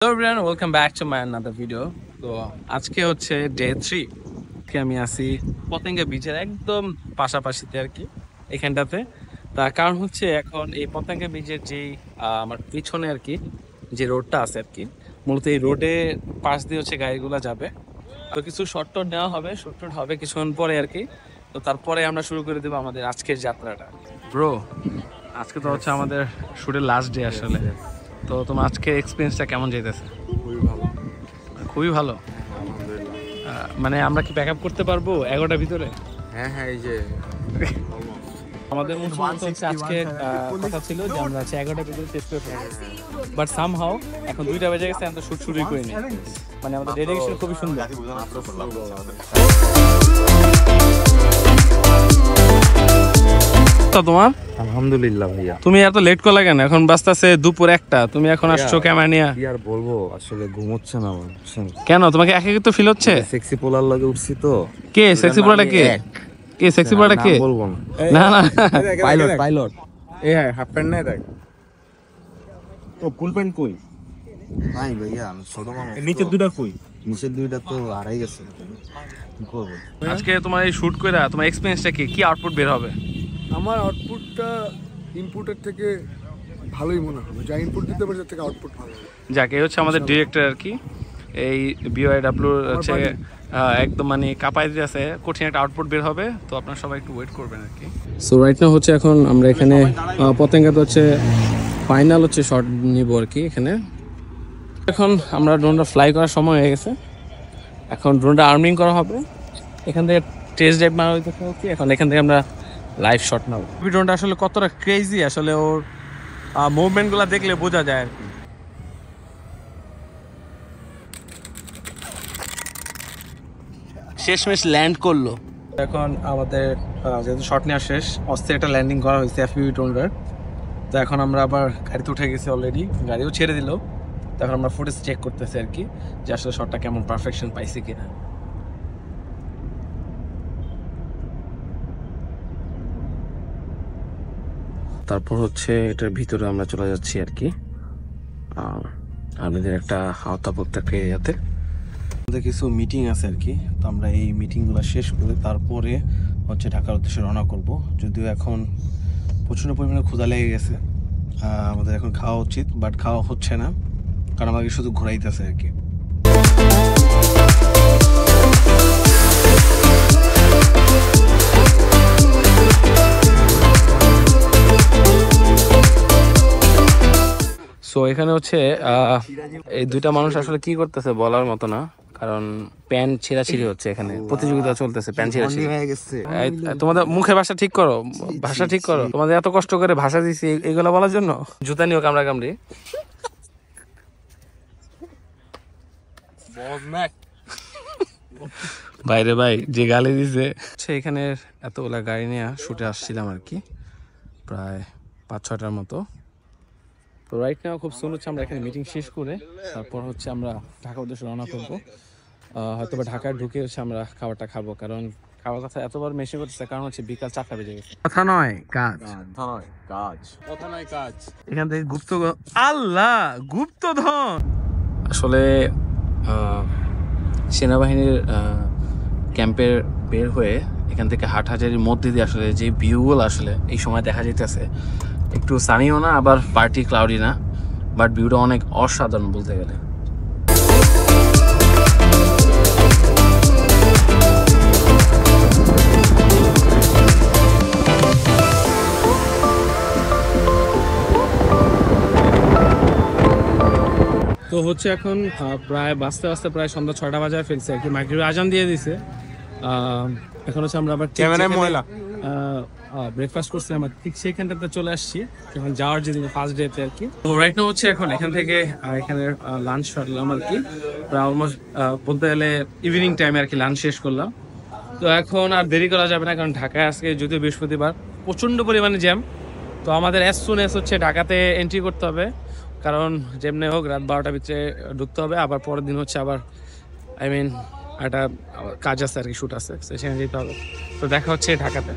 Hello everyone, welcome back to my another video. তো আজকে হচ্ছে ডে 3 কে আমি আছি পতেঙ্গা বিচের একদম পাশাপাশিতে আর কি এখানটাতে। তার কারণ হচ্ছে এখন এই পতেঙ্গা বিচের যে আমার পিছনে আর কি যে রোডটা আছে আর কি, মূলত এই রোডে পাশ দিয়ে হচ্ছে গাড়িগুলো যাবে। তো কিছু শর্ট টট নেওয়া হবে, শর্ট টট হবে কিছুক্ষণ পরে আর কি। তো তারপরে আমরা শুরু করে দেবো আমাদের আজকের যাত্রাটা। ব্রো, আজকে তো হচ্ছে আমাদের শুটের লাস্ট ডে আসলে। তো তোমার আজকে এক্সপিরিয়েন্সটা কেমন যেতেছে? খুবই ভালো। মানে আমরা কি ব্যাকআপ করতে পারবো 11টার ভিতরে? হ্যাঁ, এই যে আমাদের হচ্ছে আজকে কথা ছিল যে আমরা 11টার ভিতরে শেষ করে ফেলবো, বাট সামহাও এখন 2টা বেজে গেছে, আমরা শুট শুরুই করিনি। মানে আমাদের ডেডিকেশন খুবই সুন্দর। তোমার আলহামদুলিল্লাহ ভাইয়া। তুমি এত লেট করলে কেন? এখন বাজতেছে দুপুর 1টা, তুমি এখন আসছো ক্যামেরা নিয়ে। কি আর বলবো, আসলে ঘুমোচ্ছে না আমার। কেন, তোমাকে একাকিত্ব ফিল হচ্ছে? সেক্সি পোলার লাগে উঠছি তো। কে সেক্সি পোলাটা? কে সেক্সি পোলাটা? কে? বলবো না না, পাইলট এই হাফ প্যান্ট নাই দেখ তো। ফুল প্যান্ট কই? নাই ভাইয়া, আমি ছোট মানুষ। নিচের দুইটা কই? নিচের দুইটা তো হারাই গেছে। কি করব? আজকে তোমার এই শুট কইরা তোমার এক্সপেরিয়েন্সটা কি আউটপুট বের হবে? আমার আউটপুটটা ইনপুটের থেকে ভালোই মনে হবে। যা ইনপুট দিতে পারে তার থেকে আউটপুট ভালো হবে। যাকে হচ্ছে আমাদের ডিরেক্টর আর কি, এই বিওআইডব্লিউ হচ্ছে একদম মানে কাঁপাই দিয়েছে, কঠিন একটা আউটপুট বের হবে। তো আপনারা সবাই একটু ওয়েট করবেন আর কি। সো রাইট নাও হচ্ছে এখন আমরা এখানে পতেঙ্গাতে হচ্ছে ফাইনাল হচ্ছে শট নিব আর কি এখানে। এখন আমরা ড্রোনটা ফ্লাই করার সময় হয়ে গেছে, এখন ড্রোনটা আর্মিং করা হবে। এখান থেকে টেস্ট ড্রাইভ মারা হইতে কি, এখন এখান থেকে আমরা লাইভ শট নাও। ড্রোনটা আসলে কতটা ক্রেজি, আসলে ওর মুভমেন্টগুলো দেখলে বোঝা যায় আর কি। শেষমেশ ল্যান্ড করলো। এখন আমাদের যেহেতু শট নেওয়া শেষ, অস্থির একটা ল্যান্ডিং করা হয়েছে এফপিভি ড্রোনটার। তো এখন আমরা আবার গাড়িতে উঠে গেছি অলরেডি, গাড়িও ছেড়ে দিল। তো এখন আমরা ফুটেজ চেক করতেছি আর কি, যে আসলে শটটা কেমন পারফেকশন পাইছি কিনা। তারপর হচ্ছে এটার ভিতরে আমরা চলে যাচ্ছি আর কি, আমাদের একটা আওতাভুক্ত একটা এরিয়াতে। আমাদের কিছু মিটিং আছে আর কি, তো আমরা এই মিটিংগুলো শেষ করে তারপরে হচ্ছে ঢাকার উদ্দেশ্যে রওনা করব। যদিও এখন প্রচণ্ড পরিমাণে ক্ষুধা লেগে গেছে, আমাদের এখন খাওয়া উচিত, বাট খাওয়া হচ্ছে না, কারণ আমাকে শুধু ঘোরাইতেছে আর কি। সো এখানে হচ্ছে এই দুইটা মানুষ আসলে কি করতেছে বলার মতো না, কারণ প্যান্ট ছিঁড়াছিঁড়ি হচ্ছে, এখানে প্রতিযোগিতা চলতেছে প্যান্ট ছিঁড়াছিঁড়ি। তোমাদের মুখে ভাষা ঠিক করো, ভাষা ঠিক করো। তোমাদের এত কষ্ট করে ভাষা দিছি এগুলো বলার জন্য? জুতা নিও কামড়া কামড়ি। বাইরে ভাই যে গালি দিছে। এখানে এতগুলা গাড়ি নিয়ে শুটে আসছিলাম আর কি, প্রায় 5-6টার মতো। তো রাইট নাও খুব সুন্দর হচ্ছে আমরা এখানে মিটিং শেষ করে তারপর হচ্ছে আমরা ঢাকা উদ্দেশ্যে রওনা করবো। হয়তো বা ঢাকায় ঢুকে হচ্ছে আমরা খাবারটা খাবো, কারণ খাওয়ার কথা এতবার মেশে করতেছে, কারণ হচ্ছে বিকাল 4টা বেজে গেছে। কথা নয় কাজ, কথা নয় কাজ। এখান থেকে আল্লাহ গুপ্তধন। আসলে সেনাবাহিনীর ক্যাম্পের বের হয়ে এখান থেকে হাটহাজারির মধ্যে দিয়ে আসলে যে ভিউগুলো আসলে এই সময় দেখা যেতেছে, একটু সানিও না আবার পার্টি ক্লাউডি না, বাট ভিউটা অনেক অসাধারণ বলতে গেলে। তো হচ্ছে এখন প্রায় বাজতে বাজতে প্রায় সন্ধ্যা 6টা বাজায় ফেলছে আর কি, মাগরিবের আজান দিয়ে দিছে। এখন হচ্ছে আমরা আবার ব্রেকফাস্ট করছি, আমরা ঠিক সেইখানটাতে চলে আসছি এখন যাওয়ার যেদিন ফার্স্ট ডেতে আর কি। তো রাইট নাও হচ্ছে এখন এখান থেকে এখানে লাঞ্চ সারলাম আর কি, প্রায় অলমোস্ট বলতে গেলে ইভিনিং টাইমে আর কি লাঞ্চ শেষ করলাম। তো এখন আর দেরি করা যাবে না, কারণ ঢাকায় আজকে যদিও বৃহস্পতিবার প্রচণ্ড পরিমাণে জ্যাম। তো আমাদের অ্যাজ সুন অ্যাজ হচ্ছে ঢাকাতে এন্ট্রি করতে হবে, কারণ যেমনি হোক রাত 12টার ভিতরে ঢুকতে হবে। আবার পরের দিন হচ্ছে আবার একটা কাজ আছে আর কি, শ্যুট আছে, সেখানে যেতে হবে। তো দেখা হচ্ছে ঢাকাতে।